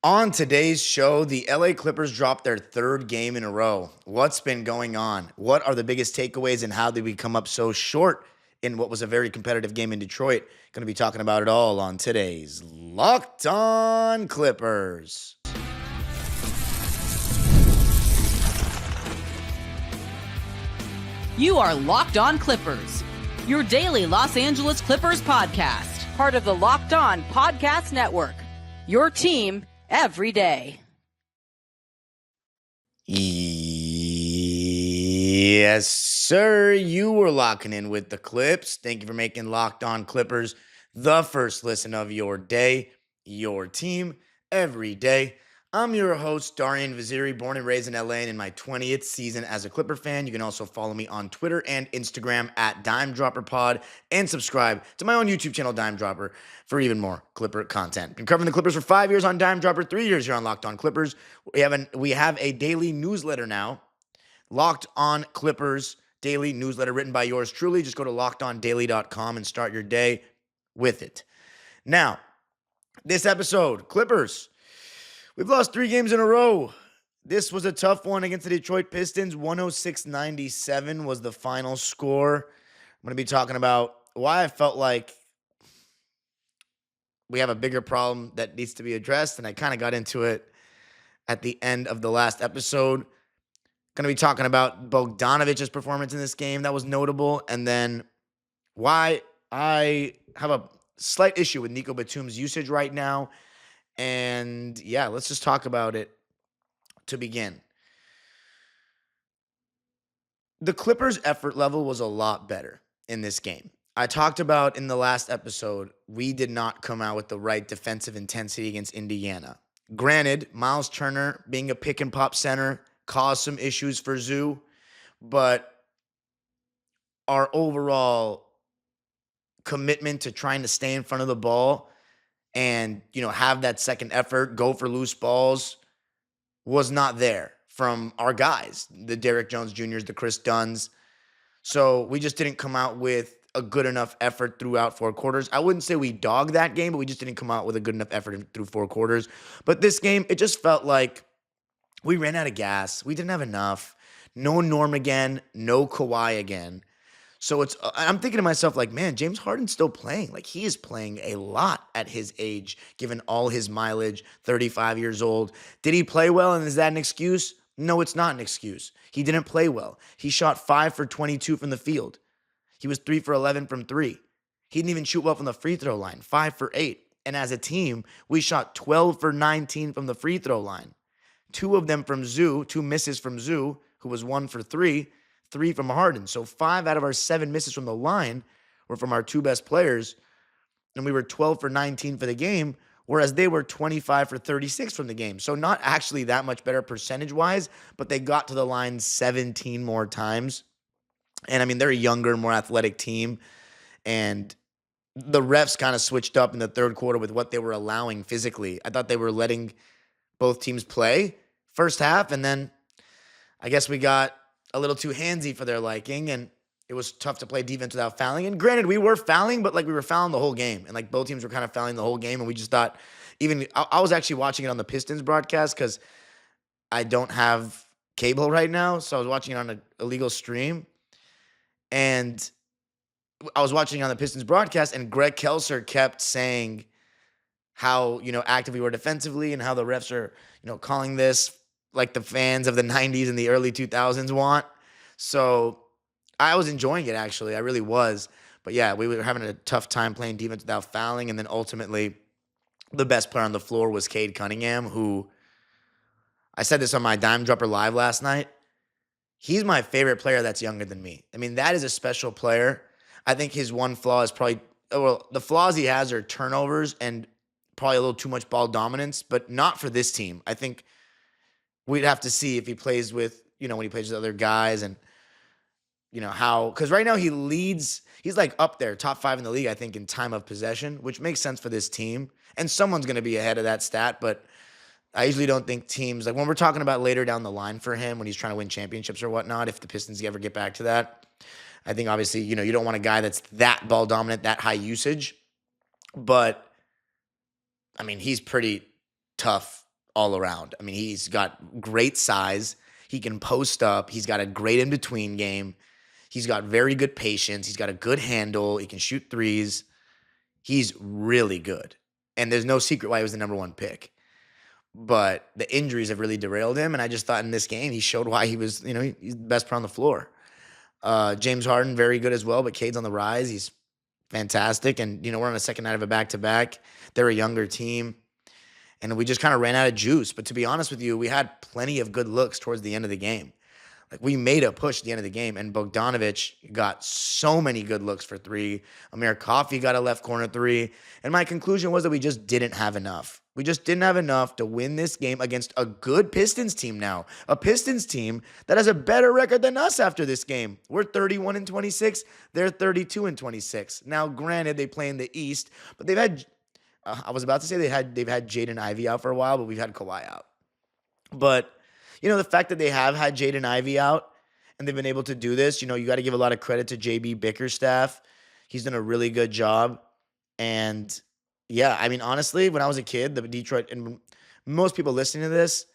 On today's show, the LA Clippers dropped their third game in a row. What's been going on? What are the biggest takeaways and how did we come up so short in what was a very competitive game in Detroit? Going to be talking about it all on today's Locked On Clippers. You are Locked On Clippers, your daily Los Angeles Clippers podcast, part of the Locked On Podcast Network, your team every day. Yes, sir. You were locking in with the Clips. Thank you for making Locked On Clippers the first listen of your day, your team every day. I'm your host, Darian Vaziri, born and raised in LA and in my 20th season as a Clipper fan. You can also follow me on Twitter and Instagram at DimeDropperPod and subscribe to my own YouTube channel, Dime Dropper, for even more Clipper content. Been covering the Clippers for 5 years on Dime Dropper, 3 years here on Locked On Clippers. We have a daily newsletter now, Locked On Clippers daily newsletter written by yours truly. Just go to lockedondaily.com and start your day with it. Now, this episode, Clippers. We've lost 3 games in a row. This was a tough one against the Detroit Pistons. 106-97 was the final score. I'm going to be talking about why I felt like we have a bigger problem that needs to be addressed, and I kind of got into it at the end of the last episode. Going to be talking about Bogdanovic's performance in this game that was notable, and then why I have a slight issue with Nicolas Batum's usage right now. And yeah, let's just talk about it to begin. The Clippers' effort level was a lot better in this game. I talked about in the last episode, we did not come out with the right defensive intensity against Indiana. Granted, Miles Turner being a pick and pop center caused some issues for Zoo, but our overall commitment to trying to stay in front of the ball and, have that second effort, go for loose balls, was not there from our guys, the Derrick Jones Jr.'s, the Chris Dunns. So we just didn't come out with a good enough effort throughout 4 quarters. I wouldn't say we dogged that game, but we just didn't come out with a good enough effort through 4 quarters. But this game, it just felt like we ran out of gas. We didn't have enough. No Norm again, no Kawhi again. So I'm thinking to myself, like, man, James Harden's still playing. Like, he is playing a lot at his age, given all his mileage, 35 years old. Did he play well, and is that an excuse? No, it's not an excuse. He didn't play well. He shot 5 for 22 from the field. He was 3 for 11 from 3. He didn't even shoot well from the free throw line, 5 for 8. And as a team, we shot 12 for 19 from the free throw line. 2 of them from Zoo, 2 misses from Zoo, who was 1 for 3. 3 from Harden. So 5 out of our 7 misses from the line were from our 2 best players. And we were 12 for 19 for the game, whereas they were 25 for 36 from the game. So not actually that much better percentage-wise, but they got to the line 17 more times. And, I mean, they're a younger, more athletic team. And the refs kind of switched up in the third quarter with what they were allowing physically. I thought they were letting both teams play first half, and then I guess we got a little too handsy for their liking, and it was tough to play defense without fouling. And granted, we were fouling, but we were fouling the whole game, and both teams were kind of fouling the whole game, and we just thought, I was actually watching it on the Pistons broadcast because I don't have cable right now, so I was watching it on an illegal stream, and I was watching it on the Pistons broadcast, and Greg Kelser kept saying how, active we were defensively and how the refs are, calling this like the fans of the 90s and the early 2000s want. So I was enjoying it, actually. I really was. But yeah, we were having a tough time playing defense without fouling. And then ultimately, the best player on the floor was Cade Cunningham, who I said this on my Dime Dropper Live last night. He's my favorite player that's younger than me. I mean, that is a special player. I think his one flaw is probably, the flaws he has are turnovers and probably a little too much ball dominance, but not for this team. I think we'd have to see if he plays with, when he plays with other guys and, how, because right now he's up there, top 5 in the league, I think, in time of possession, which makes sense for this team. And someone's going to be ahead of that stat, but I usually don't think teams, when we're talking about later down the line for him, when he's trying to win championships or whatnot, if the Pistons ever get back to that, I think obviously, you don't want a guy that's that ball dominant, that high usage. But, I mean, he's pretty tough all around. I mean, he's got great size. He can post up. He's got a great in-between game. He's got very good patience. He's got a good handle. He can shoot threes. He's really good. And there's no secret why he was the number one pick. But the injuries have really derailed him. And I just thought in this game, he showed why he was, he's the best player on the floor. James Harden, very good as well, but Cade's on the rise. He's fantastic. And, we're on the second night of a back-to-back. They're a younger team. And we just kind of ran out of juice. But to be honest with you, we had plenty of good looks towards the end of the game. Like, we made a push at the end of the game, and Bogdanovic got so many good looks for three. Amir Coffey got a left corner three. And my conclusion was that we just didn't have enough. We just didn't have enough to win this game against a good Pistons team now. A Pistons team that has a better record than us after this game. We're 31-26. They're 32-26. Now, granted, they play in the East, but they've had I was about to say they've had Jaden Ivey out for a while, but we've had Kawhi out. But the fact that they have had Jaden Ivey out and they've been able to do this, you got to give a lot of credit to JB Bickerstaff. He's done a really good job. And yeah, I mean, honestly, when I was a kid, the Detroit, and most people listening to this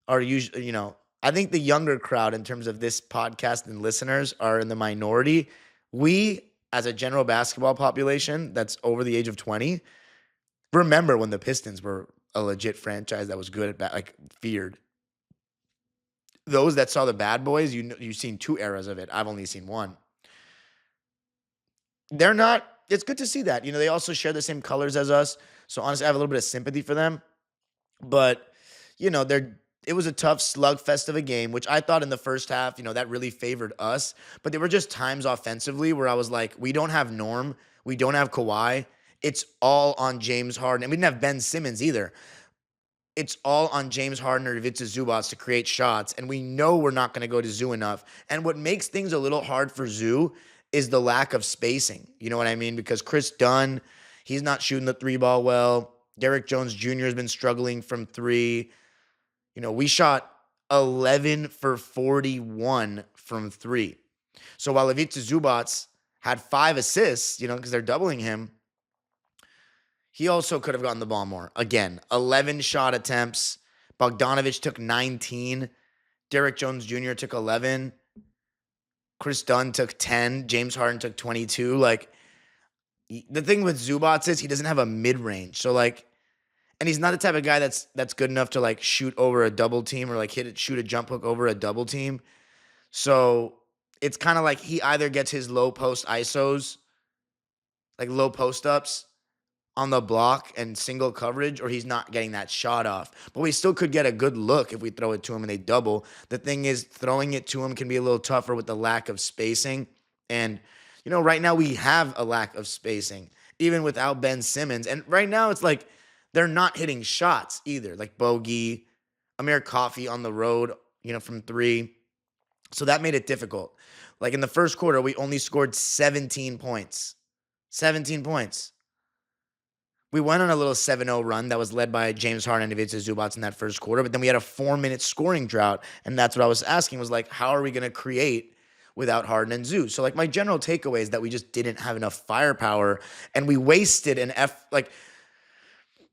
are usually, I think the younger crowd in terms of this podcast and listeners are in the minority. We, as a general basketball population that's over the age of 20, remember when the Pistons were a legit franchise that was good at feared. Those that saw the Bad Boys, you've seen two eras of it. I've only seen one. They're not, it's good to see that. They also share the same colors as us. So honestly, I have a little bit of sympathy for them. But, it was a tough slugfest of a game, which I thought in the first half, that really favored us. But there were just times offensively where I was like, we don't have Norm. We don't have Kawhi. It's all on James Harden. And we didn't have Ben Simmons either. It's all on James Harden or Ivica Zubac to create shots, and we know we're not going to go to Zoo enough. And what makes things a little hard for Zoo is the lack of spacing. You know what I mean? Because Chris Dunn, he's not shooting the three ball well. Derrick Jones Jr. has been struggling from three. We shot 11 for 41 from three. So while Ivica Zubac had 5 assists, because they're doubling him, he also could have gotten the ball more. Again, 11 shot attempts. Bogdanovic took 19. Derrick Jones Jr. took 11. Chris Dunn took 10. James Harden took 22. The thing with Zubac is he doesn't have a mid-range. So, and he's not the type of guy that's good enough to, shoot over a double team or, shoot a jump hook over a double team. So, it's kind of like he either gets his low post ISOs, low post-ups, on the block and single coverage, or he's not getting that shot off. But we still could get a good look if we throw it to him and they double. The thing is, throwing it to him can be a little tougher with the lack of spacing. And, right now we have a lack of spacing, even without Ben Simmons. And right now it's they're not hitting shots either. Bogey, Amir Coffey on the road, from three. So that made it difficult. In the first quarter, we only scored 17 points. 17 points. We went on a little 7-0 run that was led by James Harden and Ivica Zubac in that first quarter, but then we had a 4-minute scoring drought, and that's what I was asking was how are we going to create without Harden and Zoo? So my general takeaway is that we just didn't have enough firepower, and we wasted an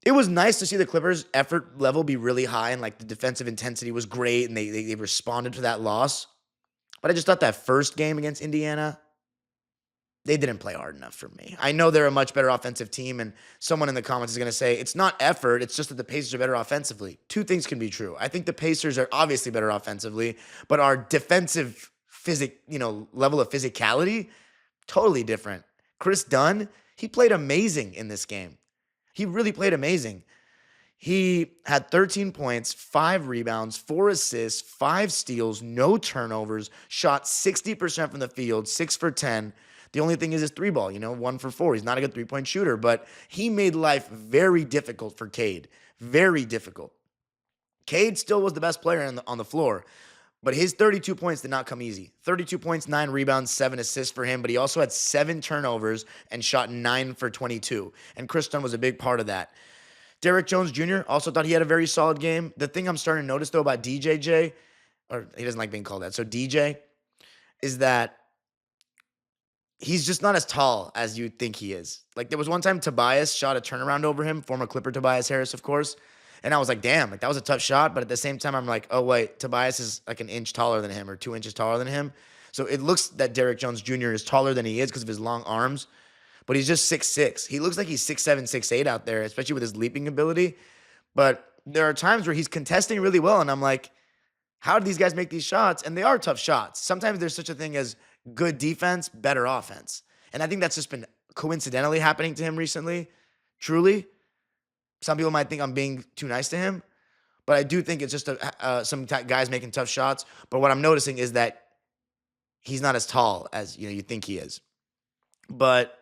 it was nice to see the Clippers' effort level be really high, and the defensive intensity was great, and they responded to that loss. But I just thought that first game against Indiana, they didn't play hard enough for me. I know they're a much better offensive team, and someone in the comments is going to say, it's not effort, it's just that the Pacers are better offensively. Two things can be true. I think the Pacers are obviously better offensively, but our defensive level of physicality, totally different. Chris Dunn, he played amazing in this game. He really played amazing. He had 13 points, 5 rebounds, 4 assists, 5 steals, no turnovers, shot 60% from the field, 6 for 10. The only thing is his 3-ball, 1 for 4. He's not a good 3-point shooter, but he made life very difficult for Cade. Very difficult. Cade still was the best player on the floor, but his 32 points did not come easy. 32 points, 9 rebounds, 7 assists for him, but he also had 7 turnovers and shot 9 for 22. And Chris Dunn was a big part of that. Derrick Jones Jr. also thought he had a very solid game. The thing I'm starting to notice, though, about DJJ, or he doesn't like being called that, so DJ, is that he's just not as tall as you'd think he is. There was one time Tobias shot a turnaround over him, former Clipper Tobias Harris, of course, And I was like, damn, like that was a tough shot. But at the same time, I'm like, oh, wait, Tobias is like an inch taller than him or 2 inches taller than him. So it looks that Derrick Jones Jr. is taller than he is because of his long arms. But he's just 6'6". He looks like he's 6'7", 6'8" out there, especially with his leaping ability. But there are times where he's contesting really well. And I'm like, how do these guys make these shots? And they are tough shots. Sometimes there's such a thing as good defense, better offense. And I think that's just been coincidentally happening to him recently. Truly. Some people might think I'm being too nice to him, but I do think it's just some guys making tough shots. But what I'm noticing is that he's not as tall as you think he is. But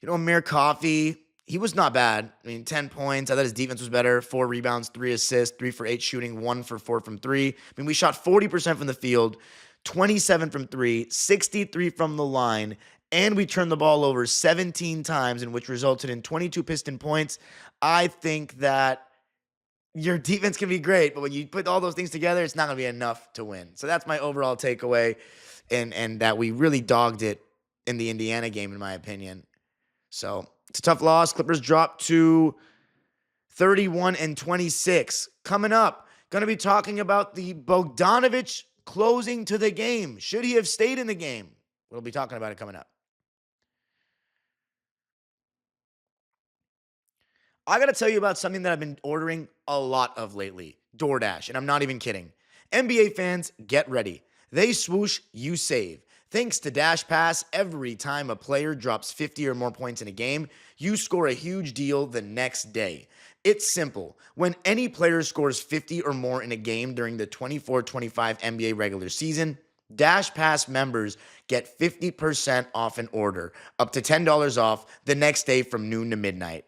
Amir Coffey, he was not bad. I mean, 10 points. I thought his defense was better. 4 rebounds, 3 assists, 3 for 8 shooting, 1 for 4 from 3. I mean, we shot 40% from the field, 27 from 3, 63 from the line, and we turned the ball over 17 times, in which resulted in 22 Piston points. I think that your defense can be great, but when you put all those things together, it's not going to be enough to win. So that's my overall takeaway, and that we really dogged it in the Indiana game, in my opinion. So it's a tough loss. Clippers dropped to 31-26. Coming up, going to be talking about the Bogdanović closing to the game. Should he have stayed in the game? We'll be talking about it coming up. I got to tell you about something that I've been ordering a lot of lately. DoorDash, and I'm not even kidding. NBA fans, get ready. They swoosh, you save. Thanks to Dash Pass, every time a player drops 50 or more points in a game, you score a huge deal the next day. It's simple. When any player scores 50 or more in a game during the 24-25 NBA regular season, Dash Pass members get 50% off an order, up to $10 off the next day from noon to midnight.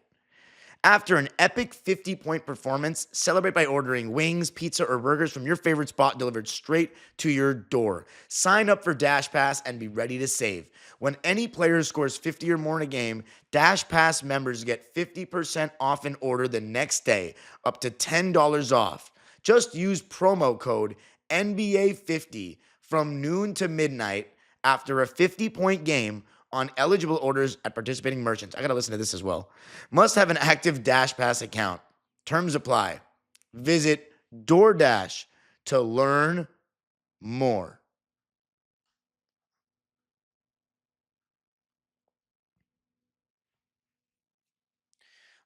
After an epic 50-point performance, celebrate by ordering wings, pizza, or burgers from your favorite spot delivered straight to your door. Sign up for Dash Pass and be ready to save. When any player scores 50 or more in a game, Dash Pass members get 50% off an order the next day, up to $10 off. Just use promo code NBA50 from noon to midnight after a 50-point game on eligible orders at participating merchants. I got to listen to this as well. Must have an active Dash Pass account. Terms apply. Visit DoorDash to learn more.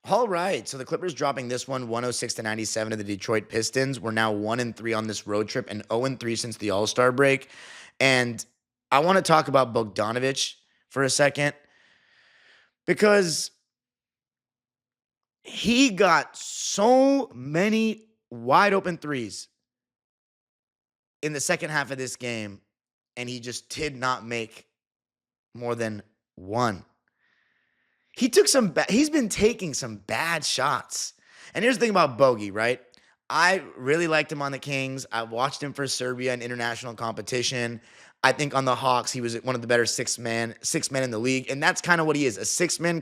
All right, so the Clippers dropping this one 106-97 to the Detroit Pistons. We're now 1-3 on this road trip and 0-3 since the All-Star break. And I want to talk about Bogdanović for a second, because he got so many wide open threes in the second half of this game, and he just did not make more than one. He's been taking some bad shots. And here's the thing about Bogey, right? I really liked him on the Kings. I watched him for Serbia in international competition. I think on the Hawks, he was one of the better six men in the league. And that's kind of what he is, a six-man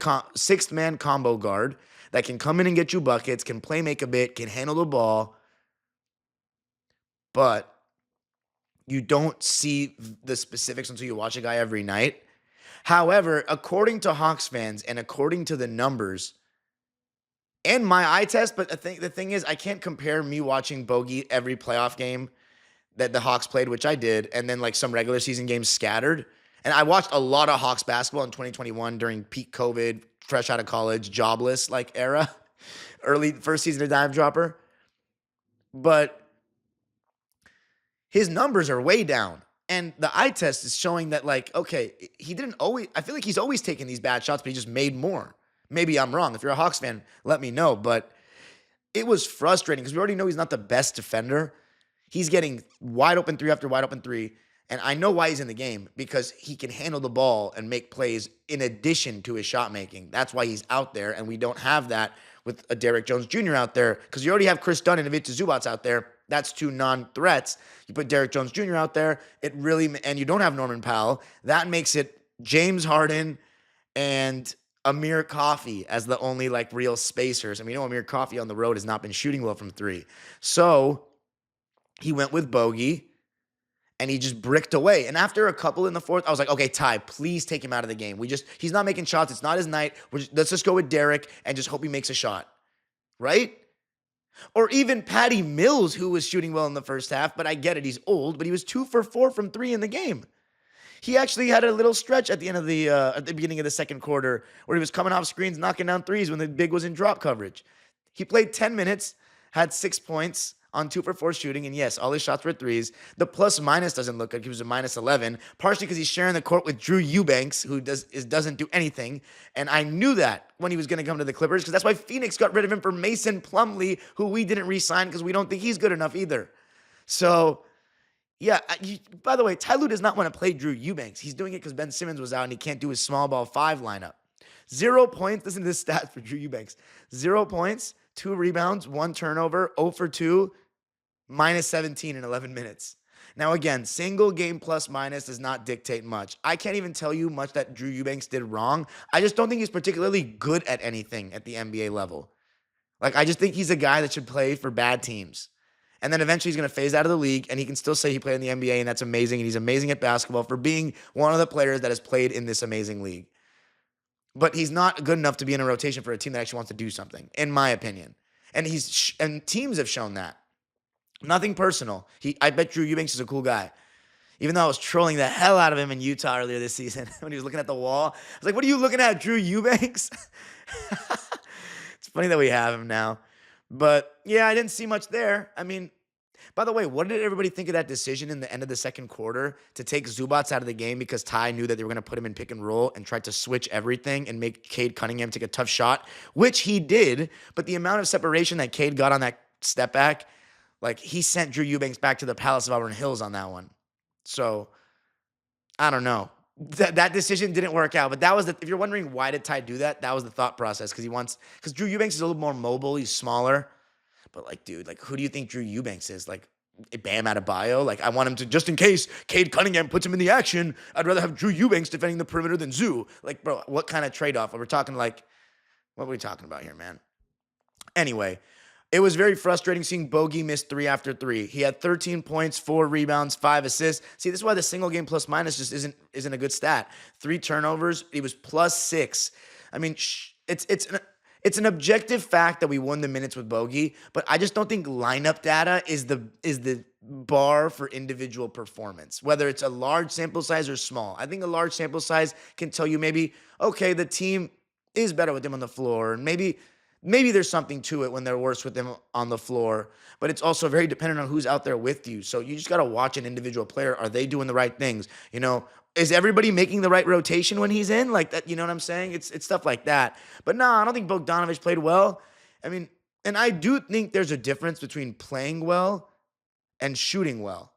combo guard that can come in and get you buckets, can play make a bit, can handle the ball. But you don't see the specifics until you watch a guy every night. However, according to Hawks fans and according to the numbers and my eye test, but the thing is, I can't compare me watching Bogey every playoff game that the Hawks played, which I did, and then like some regular season games scattered. And I watched a lot of Hawks basketball in 2021 during peak COVID, fresh out of college, jobless like era, early first season of Dive Dropper. But his numbers are way down. And the eye test is showing that, like, okay, I feel like he's always taking these bad shots, but he just made more. Maybe I'm wrong. If you're a Hawks fan, let me know. But it was frustrating because we already know he's not the best defender. He's getting wide open three after wide open three. And I know why he's in the game, because he can handle the ball and make plays in addition to his shot making. That's why he's out there. And we don't have that with a Derrick Jones Jr. out there, because you already have Chris Dunn and Ivica Zubac out there. That's two non-threats. You put Derrick Jones Jr. out there, and you don't have Norman Powell. That makes it James Harden and Amir Coffey as the only like real spacers. I mean, Amir Coffey on the road has not been shooting well from three. So he went with Bogey, and he just bricked away. And after a couple in the fourth, I was like, okay, Ty, please take him out of the game. He's not making shots. It's not his night. Let's just go with Derrick and just hope he makes a shot. Right? Or even Patty Mills, who was shooting well in the first half, but I get it, he's old, but he was 2 for 4 from 3 in the game. He actually had a little stretch at the end of at the beginning of the second quarter where he was coming off screens, knocking down threes when the big was in drop coverage. He played 10 minutes, had 6 points on 2 for 4 shooting, and yes, all his shots were threes. The plus minus doesn't look good. He was a minus 11, partially because he's sharing the court with Drew Eubanks, who doesn't do anything. And I knew that when he was going to come to the Clippers, because that's why Phoenix got rid of him for Mason Plumlee, who we didn't re-sign because we don't think he's good enough either. So yeah, by the way, Ty Lue does not want to play Drew Eubanks. He's doing it because Ben Simmons was out and he can't do his small ball 5 lineup. 0 points. Listen to this stat for Drew Eubanks. 0 points, 2 rebounds, 1 turnover, 0 for 2, minus 17 in 11 minutes. Now again, single game plus minus does not dictate much. I can't even tell you much that Drew Eubanks did wrong. I just don't think he's particularly good at anything at the NBA level. Like, I just think he's a guy that should play for bad teams. And then eventually he's going to phase out of the league, and he can still say he played in the NBA, and that's amazing. And he's amazing at basketball for being one of the players that has played in this amazing league. But he's not good enough to be in a rotation for a team that actually wants to do something, in my opinion. And and teams have shown that. Nothing personal. I bet Drew Eubanks is a cool guy. Even though I was trolling the hell out of him in Utah earlier this season when he was looking at the wall. I was like, what are you looking at, Drew Eubanks? It's funny that we have him now. But yeah, I didn't see much there. I mean, by the way, what did everybody think of that decision in the end of the second quarter to take Zubats out of the game because Ty knew that they were going to put him in pick and roll and tried to switch everything and make Cade Cunningham take a tough shot, which he did. But the amount of separation that Cade got on that step back, like, he sent Drew Eubanks back to the Palace of Auburn Hills on that one. So I don't know. That decision didn't work out, but that was if you're wondering why did Ty do that, that was the thought process because Drew Eubanks is a little more mobile, he's smaller, but like, dude, like, who do you think Drew Eubanks is? Like, Bam Adebayo? Like, I want him to, just in case Cade Cunningham puts him in the action, I'd rather have Drew Eubanks defending the perimeter than Zoo. Like, bro, what kind of trade-off? We're talking like, what are we talking about here, man? Anyway, it was very frustrating seeing Bogey miss 3 after 3. He had 13 points, 4 rebounds, 5 assists. See, this is why the single game plus minus just isn't a good stat. 3 turnovers. He was plus 6. I mean, it's an objective fact that we won the minutes with Bogey, but I just don't think lineup data is the bar for individual performance, whether it's a large sample size or small. I think a large sample size can tell you maybe, okay, the team is better with him on the floor, and maybe there's something to it when they're worse with them on the floor, but it's also very dependent on who's out there with you. So you just got to watch an individual player. Are they doing the right things? You know, is everybody making the right rotation when he's in? Like that, you know what I'm saying? It's stuff like that. But no, I don't think Bogdanovich played well. I mean, and I do think there's a difference between playing well and shooting well.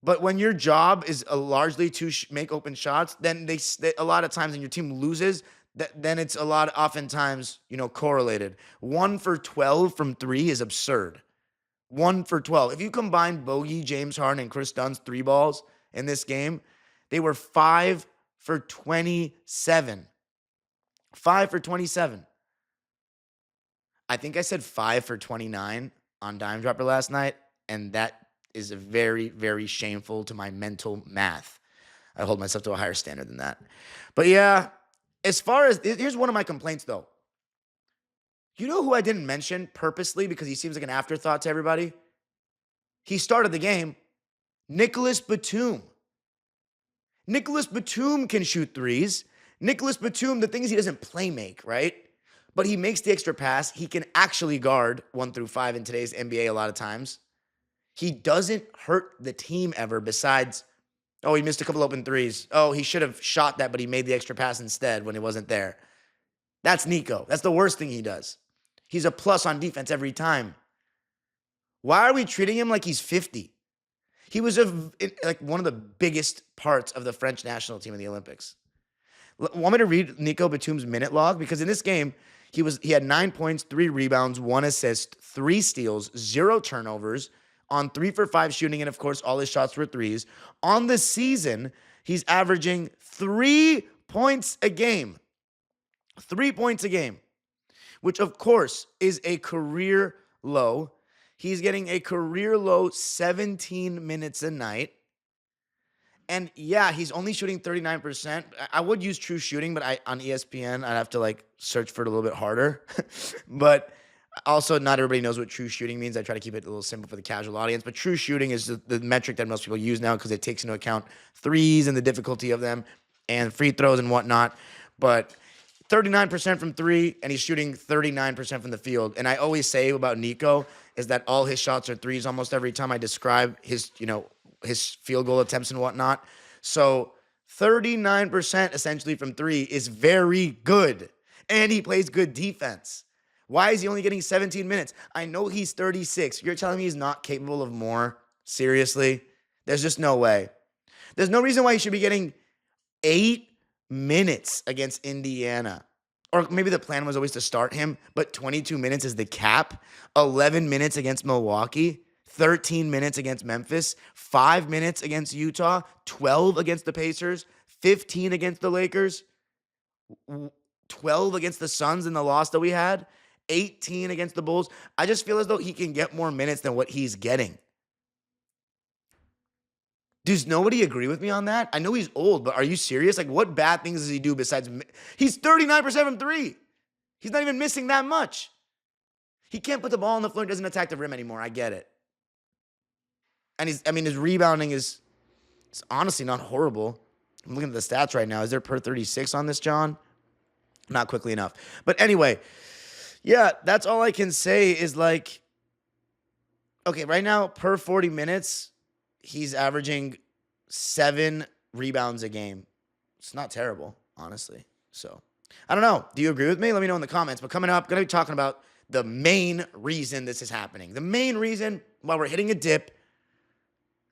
But when your job is largely to make open shots, then they a lot of times when your team loses, then it's oftentimes, correlated. 1 for 12 from 3 is absurd. 1 for 12. If you combine Bogey, James Harden, and Chris Dunn's 3 balls in this game, they were 5 for 27. 5 for 27. I think I said 5 for 29 on Dime Dropper last night, and that is very, very shameful to my mental math. I hold myself to a higher standard than that. But yeah, as far as, here's one of my complaints, though. You know who I didn't mention purposely because he seems like an afterthought to everybody? He started the game. Nicolas Batum. Nicolas Batum can shoot threes. Nicolas Batum, the thing is he doesn't play make, right? But he makes the extra pass. He can actually guard 1 through 5 in today's NBA a lot of times. He doesn't hurt the team ever besides, oh, he missed a couple open threes. Oh, he should have shot that, but he made the extra pass instead when it wasn't there. That's Nico. That's the worst thing he does. He's a plus on defense every time. Why are we treating him like he's 50? He was like one of the biggest parts of the French national team in the Olympics. Want me to read Nico Batum's minute log? Because in this game, he had 9 points, 3 rebounds, 1 assist, 3 steals, 0 turnovers, on 3 for 5 shooting, and of course, all his shots were threes. On the season, he's averaging 3 points a game. 3 points a game, which of course is a career low. He's getting a career low 17 minutes a night. And yeah, he's only shooting 39%. I would use true shooting, but on ESPN, I'd have to search for it a little bit harder. But Also, not everybody knows what true shooting means. I try to keep it a little simple for the casual audience, but true shooting is the metric that most people use now because it takes into account threes and the difficulty of them and free throws and whatnot. But 39% from three, and he's shooting 39% from the field. And I always say about Nico is that all his shots are threes almost every time I describe his field goal attempts and whatnot. So 39% essentially from three is very good. And he plays good defense. Why is he only getting 17 minutes? I know he's 36. You're telling me he's not capable of more? Seriously? There's just no way. There's no reason why he should be getting 8 minutes against Indiana. Or maybe the plan was always to start him, but 22 minutes is the cap. 11 minutes against Milwaukee. 13 minutes against Memphis. 5 minutes against Utah. 12 against the Pacers. 15 against the Lakers. 12 against the Suns in the loss that we had. 18 against the Bulls. I just feel as though he can get more minutes than what he's getting. Does nobody agree with me on that? I know he's old, but are you serious? Like, what bad things does he do besides... He's 39% from three. He's not even missing that much. He can't put the ball on the floor. He doesn't attack the rim anymore. I get it. And his rebounding is honestly not horrible. I'm looking at the stats right now. Is there per 36 on this, John? Not quickly enough. But anyway... Yeah, that's all I can say is like, okay, right now, per 40 minutes, he's averaging 7 rebounds a game. It's not terrible, honestly. So, I don't know. Do you agree with me? Let me know in the comments. But coming up, going to be talking about the main reason this is happening. The main reason why we're hitting a dip.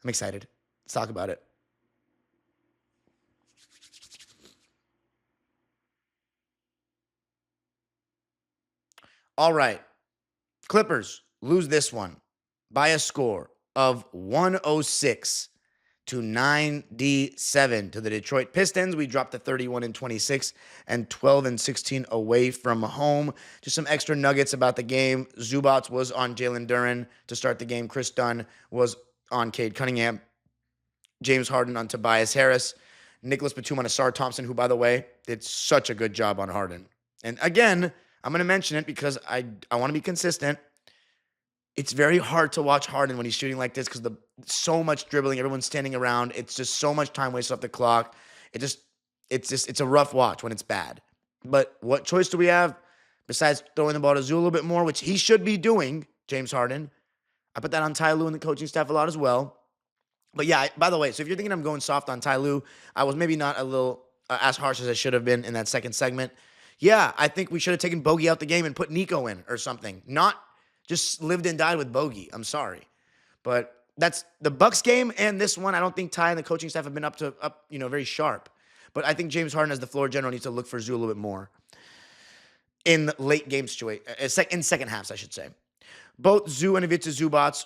I'm excited. Let's talk about it. All right. Clippers lose this one by a score of 106 to 97 to the Detroit Pistons. We dropped to 31-26 and 12-16 away from home. Just some extra nuggets about the game. Zubac was on Jalen Duren to start the game. Chris Dunn was on Cade Cunningham. James Harden on Tobias Harris. Nicolas Batum on Asar Thompson, who, by the way, did such a good job on Harden. And again, I'm going to mention it because I want to be consistent. It's very hard to watch Harden when he's shooting like this because so much dribbling, everyone's standing around. It's just so much time wasted off the clock. It's a rough watch when it's bad. But what choice do we have besides throwing the ball to Zoo a little bit more, which he should be doing, James Harden? I put that on Ty Lue and the coaching staff a lot as well. But yeah, by the way, so if you're thinking I'm going soft on Ty Lue, I was maybe not a little as harsh as I should have been in that second segment. Yeah, I think we should have taken Bogey out the game and put Nico in or something. Not just lived and died with Bogey. I'm sorry. But that's the Bucks game and this one. I don't think Ty and the coaching staff have been up very sharp. But I think James Harden as the floor general needs to look for Zoo a little bit more in late game situation, in second halves, I should say. Both Zoo and Ivica Zubac,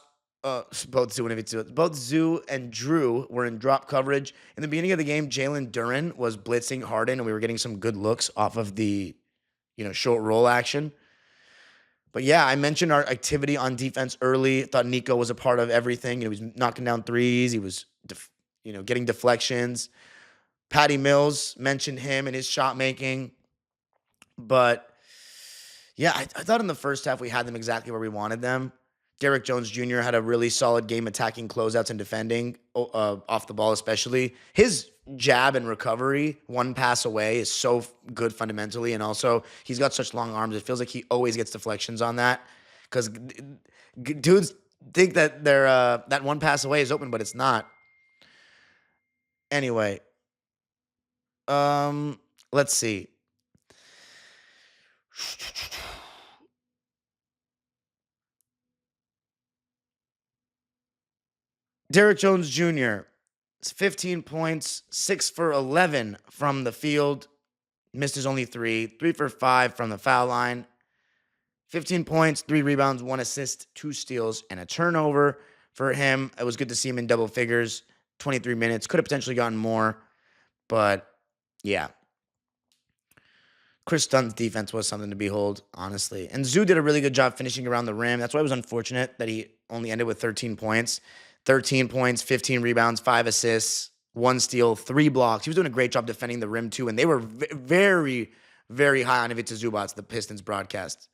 both Zoo and Drew were in drop coverage. In the beginning of the game, Jalen Duren was blitzing Harden, and we were getting some good looks off of the, short roll action. But yeah, I mentioned our activity on defense early. Thought Nico was a part of everything. He was knocking down threes. He was, getting deflections. Patty Mills, mentioned him and his shot making. But yeah, I thought in the first half we had them exactly where we wanted them. Derrick Jones Jr. had a really solid game attacking closeouts and defending, off the ball especially. His jab and recovery, one pass away, is so good fundamentally. And also, he's got such long arms. It feels like he always gets deflections on that. Because dudes think that that one pass away is open, but it's not. Anyway, let's see. Derrick Jones Jr., 15 points, 6 for 11 from the field. Missed his only 3 for 5 from the foul line. 15 points, 3 rebounds, 1 assist, 2 steals, and a turnover for him. It was good to see him in double figures. 23 minutes. Could have potentially gotten more. But, yeah. Chris Dunn's defense was something to behold, honestly. And Zoo did a really good job finishing around the rim. That's why it was unfortunate that he only ended with 13 points. 13 points, 15 rebounds, 5 assists, 1 steal, 3 blocks. He was doing a great job defending the rim, too. And they were very, very high on Ivica Zubac, the Pistons broadcast.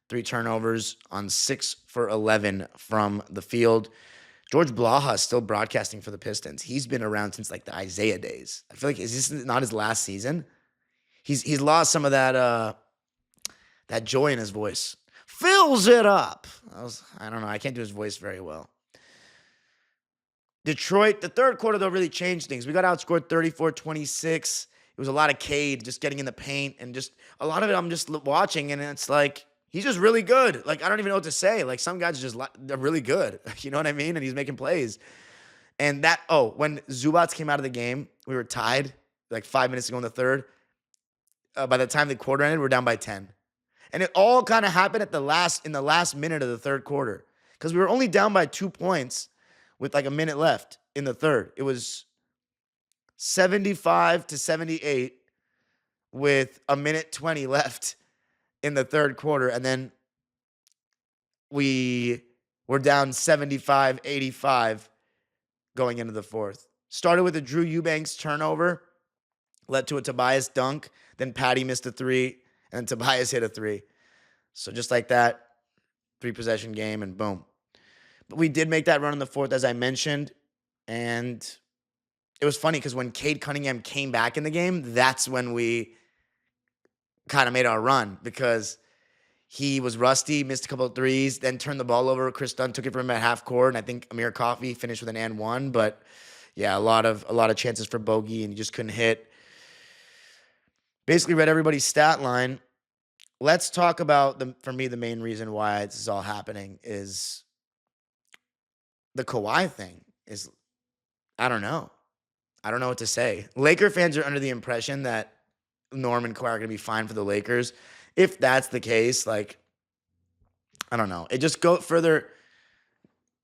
3 turnovers on 6 for 11 from the field. George Blaha is still broadcasting for the Pistons. He's been around since like the Isaiah days. I feel like, is this not his last season? He's lost some of that joy in his voice. Fills it up. I don't know. I can't do his voice very well. Detroit, the third quarter, though, really changed things. We got outscored 34-26. It was a lot of Cade just getting in the paint, and just a lot of it I'm just watching, and it's like, he's just really good. Like, I don't even know what to say. Like, some guys are they're really good. You know what I mean? And he's making plays. And when Zubats came out of the game, we were tied like 5 minutes to go in the third. By the time the quarter ended, we're down by 10. And it all kind of happened in the last minute of the third quarter, because we were only down by 2 points with like a minute left in the third. It was 75-78 with a minute 20 left in the third quarter. And then we were down 75-85 going into the fourth. Started with a Drew Eubanks turnover, led to a Tobias dunk. Then Patty missed a 3, and then Tobias hit a 3. So just like that, 3-possession game, and boom. But we did make that run in the fourth, as I mentioned. And it was funny because when Cade Cunningham came back in the game, that's when we kind of made our run, because he was rusty, missed a couple of threes, then turned the ball over. Chris Dunn took it from him at half court, and I think Amir Coffey finished with an and one. But yeah, a lot of chances for bogey, and he just couldn't hit. Basically read everybody's stat line. Let's talk about, for me, the main reason why this is all happening is the Kawhi thing. I don't know. I don't know what to say. Laker fans are under the impression that Norm and Kawhi are going to be fine for the Lakers. If that's the case, like, I don't know. It just further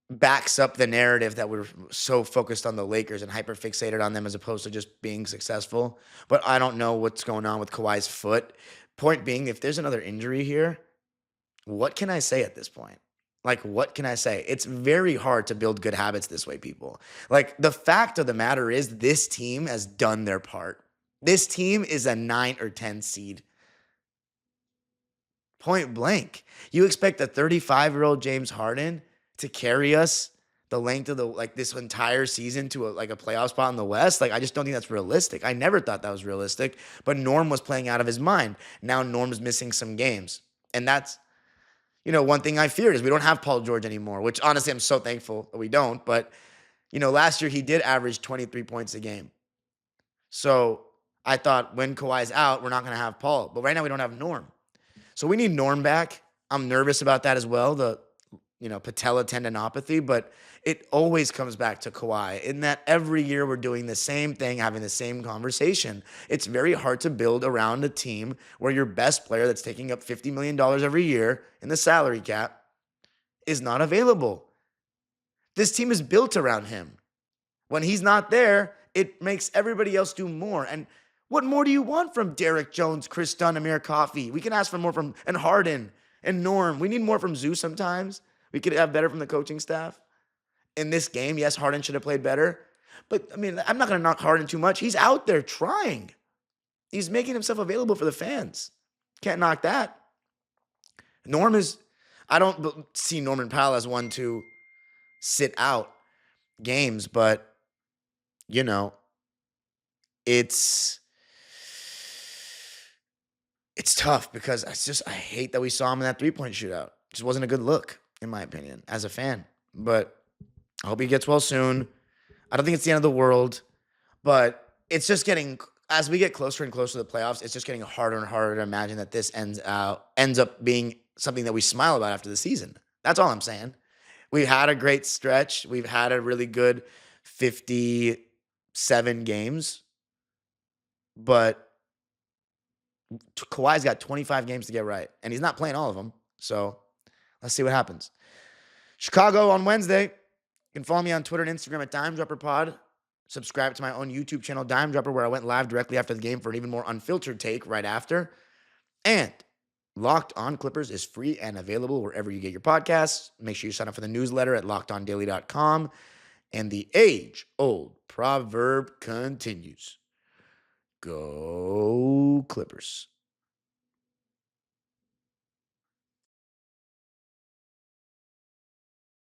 backs up the narrative that we're so focused on the Lakers and hyper fixated on them as opposed to just being successful. But I don't know what's going on with Kawhi's foot. Point being, if there's another injury here, what can I say at this point? Like, what can I say? It's very hard to build good habits this way, people. Like, the fact of the matter is, this team has done their part. This team is a 9 or 10 seed. Point blank. You expect a 35-year-old James Harden to carry us the length of this entire season to a playoff spot in the West? Like, I just don't think that's realistic. I never thought that was realistic, but Norm was playing out of his mind. Now Norm's missing some games. And that's, one thing I feared is we don't have Paul George anymore, which honestly I'm so thankful that we don't. But, last year he did average 23 points a game. So I thought when Kawhi's out, we're not going to have Paul. But right now we don't have Norm. So we need Norm back. I'm nervous about that as well, the patella tendinopathy, but it always comes back to Kawhi in that every year we're doing the same thing, having the same conversation. It's very hard to build around a team where your best player that's taking up $50 million every year in the salary cap is not available. This team is built around him. When he's not there, it makes everybody else do more. And what more do you want from Derek Jones, Chris Dunn, Amir Coffey? We can ask for more from Harden and Norm. We need more from Zoo sometimes. We could have better from the coaching staff. In this game, yes, Harden should have played better. But, I'm not going to knock Harden too much. He's out there trying. He's making himself available for the fans. Can't knock that. I don't see Norman Powell as one to sit out games, but, it's tough because I hate that we saw him in that three-point shootout. It just wasn't a good look, in my opinion, as a fan. But I hope he gets well soon. I don't think it's the end of the world, but it's just as we get closer and closer to the playoffs, it's just getting harder and harder to imagine that this ends up being something that we smile about after the season. That's all I'm saying. We've had a great stretch. We've had a really good 57 games, but Kawhi's got 25 games to get right, and he's not playing all of them. So let's see what happens. Chicago on Wednesday. You can follow me on Twitter and Instagram at DimeDropperPod. Subscribe to my own YouTube channel, Dime Dropper, where I went live directly after the game for an even more unfiltered take right after. And Locked On Clippers is free and available wherever you get your podcasts. Make sure you sign up for the newsletter at LockedOnDaily.com. And the age-old proverb continues. Go Clippers.